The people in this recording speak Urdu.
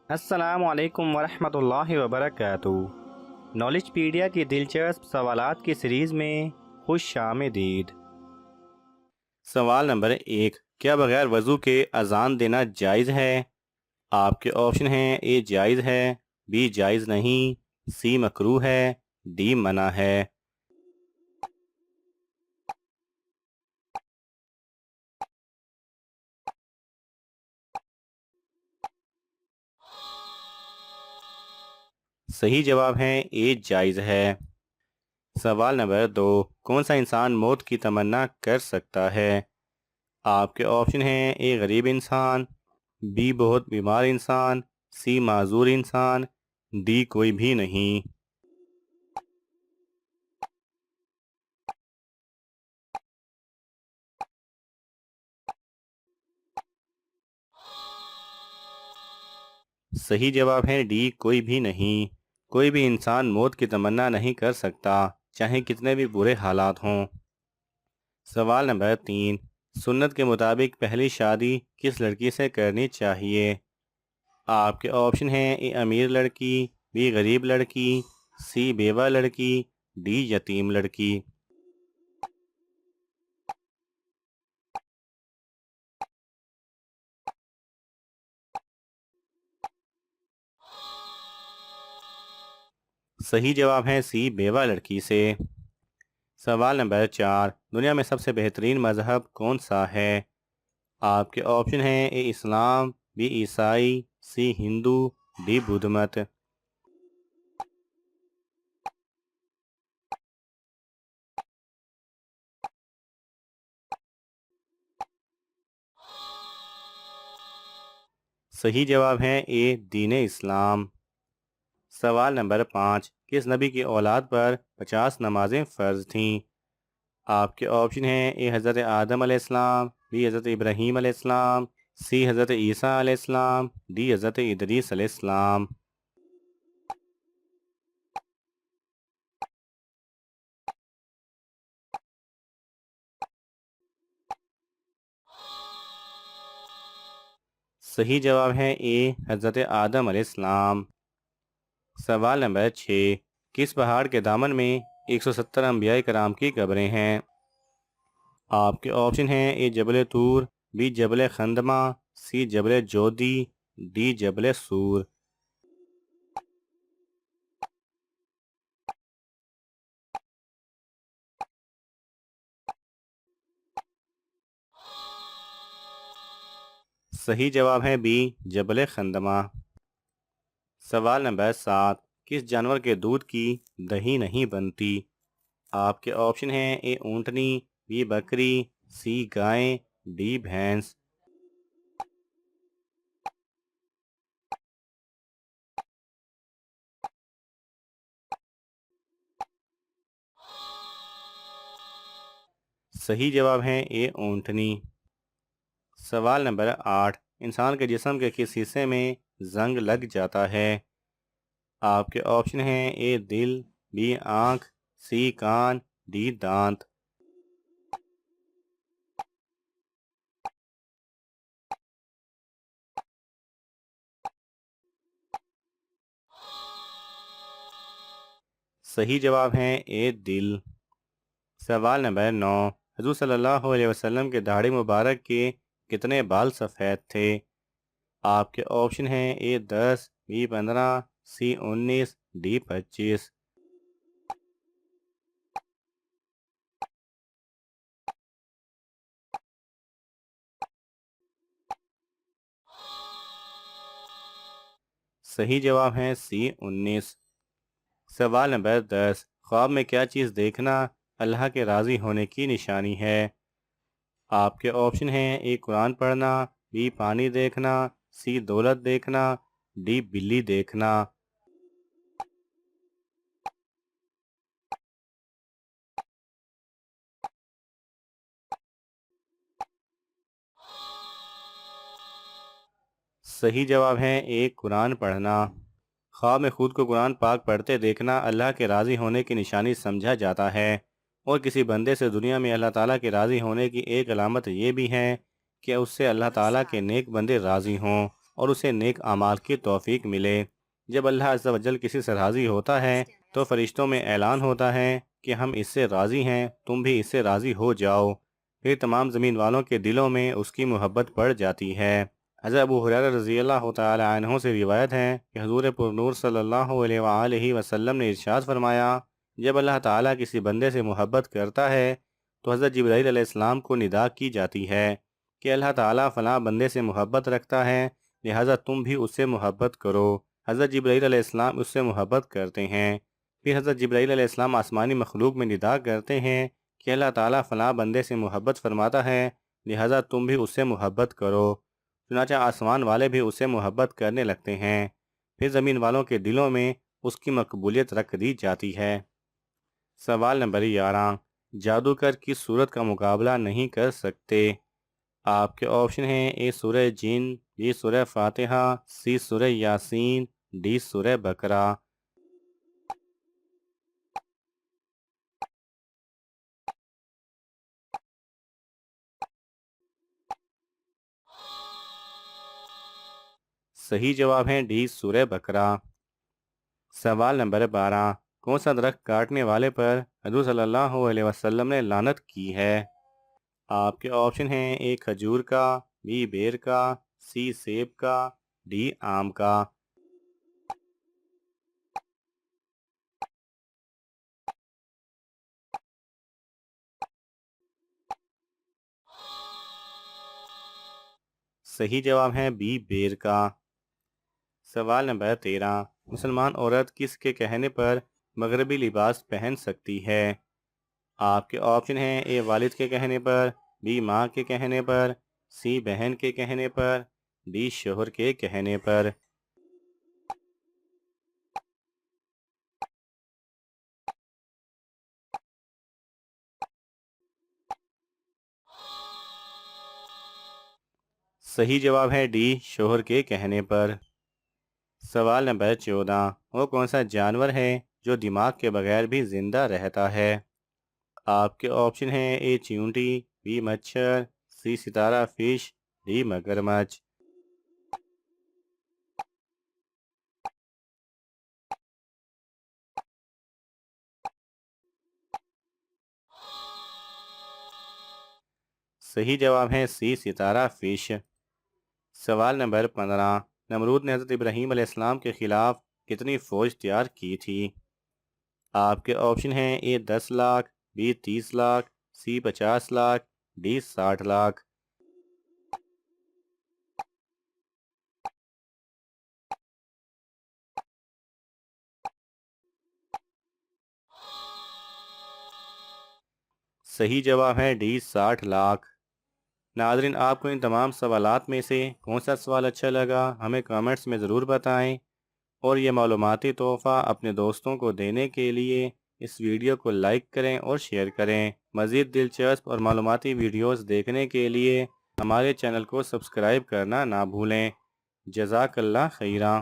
السلام علیکم ورحمۃ اللہ وبرکاتہ۔ نالج پیڈیا کی دلچسپ سوالات کی سیریز میں خوش آمدید۔ سوال نمبر 1، کیا بغیر وضو کے اذان دینا جائز ہے؟ آپ کے آپشن ہیں: اے جائز ہے، بی جائز نہیں، سی مکروہ ہے، ڈی منع ہے۔ صحیح جواب ہے اے جائز ہے۔ سوال نمبر 2، کون سا انسان موت کی تمنا کر سکتا ہے؟ آپ کے آپشن ہیں: اے غریب انسان، بی بہت بیمار انسان، سی معذور انسان، ڈی کوئی بھی نہیں۔ صحیح جواب ہے ڈی کوئی بھی نہیں۔ کوئی بھی انسان موت کی تمنا نہیں کر سکتا، چاہے کتنے بھی برے حالات ہوں۔ سوال نمبر 3، سنت کے مطابق پہلی شادی کس لڑکی سے کرنی چاہیے؟ آپ کے آپشن ہیں: اے امیر لڑکی، بی غریب لڑکی، سی بیوہ لڑکی، ڈی یتیم لڑکی۔ صحیح جواب ہے سی بیوہ لڑکی سے۔ سوال نمبر 4، دنیا میں سب سے بہترین مذہب کون سا ہے؟ آپ کے آپشن ہیں: اے اسلام، بی عیسائی، سی ہندو، ڈی بدھ مت۔ صحیح جواب ہے اے دین اسلام۔ سوال نمبر 5، کس نبی کی اولاد پر 50 نمازیں فرض تھیں؟ آپ کے آپشن ہیں: اے حضرت آدم علیہ السلام، بی حضرت ابراہیم علیہ السلام، سی حضرت عیسیٰ علیہ السلام، ڈی حضرت ادریس علیہ السلام۔ صحیح جواب ہے اے حضرت آدم علیہ السلام۔ سوال نمبر 6، کس پہاڑ کے دامن میں 170 انبیاء کرام کی قبریں ہیں؟ آپ کے آپشن ہیں: اے جبل طور، بی جبل خندمہ، سی جبل جودی، ڈی جبل سور۔ صحیح جواب ہے بی جبل خندمہ۔ سوال نمبر 7، کس جانور کے دودھ کی دہی نہیں بنتی؟ آپ کے آپشن ہیں: اے اونٹنی، بی بکری، سی گائے، ڈی بھینس۔ صحیح جواب ہے اے اونٹنی۔ سوال نمبر 8، انسان کے جسم کے کس حصے میں زنگ لگ جاتا ہے؟ آپ کے آپشن ہیں: اے دل، بی آنکھ، سی کان، ڈی دانت۔ صحیح جواب ہے اے دل۔ سوال نمبر 9، حضور صلی اللہ علیہ وسلم کے داڑھی مبارک کے کتنے بال سفید تھے؟ آپ کے آپشن ہیں: اے 10، بی 15، سی 19، ڈی 25۔ صحیح جواب ہے سی 19۔ سوال نمبر 10، خواب میں کیا چیز دیکھنا اللہ کے راضی ہونے کی نشانی ہے؟ آپ کے آپشن ہیں: اے قرآن پڑھنا، بی پانی دیکھنا، سی دولت دیکھنا، ڈی بلی دیکھنا۔ صحیح جواب ہے اے قرآن پڑھنا۔ خواب میں خود کو قرآن پاک پڑھتے دیکھنا اللہ کے راضی ہونے کی نشانی سمجھا جاتا ہے، اور کسی بندے سے دنیا میں اللہ تعالیٰ کے راضی ہونے کی ایک علامت یہ بھی ہے کہ اس سے اللہ تعالیٰ کے نیک بندے راضی ہوں اور اسے نیک اعمال کی توفیق ملے۔ جب اللہ عز و جل کسی سے راضی ہوتا ہے تو فرشتوں میں اعلان ہوتا ہے کہ ہم اس سے راضی ہیں، تم بھی اس سے راضی ہو جاؤ۔ پھر تمام زمین والوں کے دلوں میں اس کی محبت بڑھ جاتی ہے۔ حضرت ابو ہریرہ رضی اللہ تعالی عنہ سے روایت ہے کہ حضور پرنور صلی اللہ علیہ وآلہ وسلم نے ارشاد فرمایا، جب اللہ تعالیٰ کسی بندے سے محبت کرتا ہے تو حضرت جبرائیل علیہ السلام کو ندا کی جاتی ہے کہ اللہ تعالیٰ فلاں بندے سے محبت رکھتا ہے، لہٰذا تم بھی اس سے محبت کرو۔ حضرت جبرائیل علیہ السلام اس سے محبت کرتے ہیں۔ پھر حضرت جبرائیل علیہ السلام آسمانی مخلوق میں ندا کرتے ہیں کہ اللہ تعالیٰ فلاں بندے سے محبت فرماتا ہے، لہٰذا تم بھی اس سے محبت کرو۔ چنانچہ آسمان والے بھی اس سے محبت کرنے لگتے ہیں۔ پھر زمین والوں کے دلوں میں اس کی مقبولیت رکھ دی جاتی ہے۔ سوال نمبر 11، جادوگر کس سورت کا مقابلہ نہیں کر سکتے؟ آپ کے آپشن ہیں: اے سورہ جن، بی سورہ فاتحہ، سی سورہ یاسین، ڈی سورہ بقرہ۔ صحیح جواب ہے ڈی سورہ بقرہ۔ سوال نمبر 12، کون سا درخت کاٹنے والے پر حضور صلی اللہ علیہ وسلم نے لعنت کی ہے؟ آپ کے آپشن ہیں: اے کھجور کا، بی بیر کا، سی سیب کا، ڈی آم کا۔ صحیح جواب ہے بی بیر کا۔ سوال نمبر 13، مسلمان عورت کس کے کہنے پر مغربی لباس پہن سکتی ہے؟ آپ کے آپشن ہیں: اے والد کے کہنے پر، بی ماں کے کہنے پر، سی بہن کے کہنے پر، ڈی شوہر کے کہنے پر۔ صحیح جواب ہے ڈی شوہر کے کہنے پر۔ سوال نمبر 14، وہ کون سا جانور ہے جو دماغ کے بغیر بھی زندہ رہتا ہے؟ آپ کے آپشن ہیں: اے چیونٹی، بی مچھر، سی ستارہ فش، ڈی مگرمچھ۔ صحیح جواب ہے سی ستارہ فش۔ سوال نمبر 15، نمرود نے حضرت ابراہیم علیہ السلام کے خلاف کتنی فوج تیار کی تھی؟ آپ کے آپشن ہیں: A 10 lakh, B 30 lakh, C 50 lakh, D 60 lakh. صحیح جواب ہے ڈی 60 لاکھ۔ ناظرین، آپ کو ان تمام سوالات میں سے کون سا سوال اچھا لگا ہمیں کامنٹس میں ضرور بتائیں، اور یہ معلوماتی تحفہ اپنے دوستوں کو دینے کے لیے اس ویڈیو کو لائک کریں اور شیئر کریں۔ مزید دلچسپ اور معلوماتی ویڈیوز دیکھنے کے لیے ہمارے چینل کو سبسکرائب کرنا نہ بھولیں۔ جزاک اللہ خیرہ۔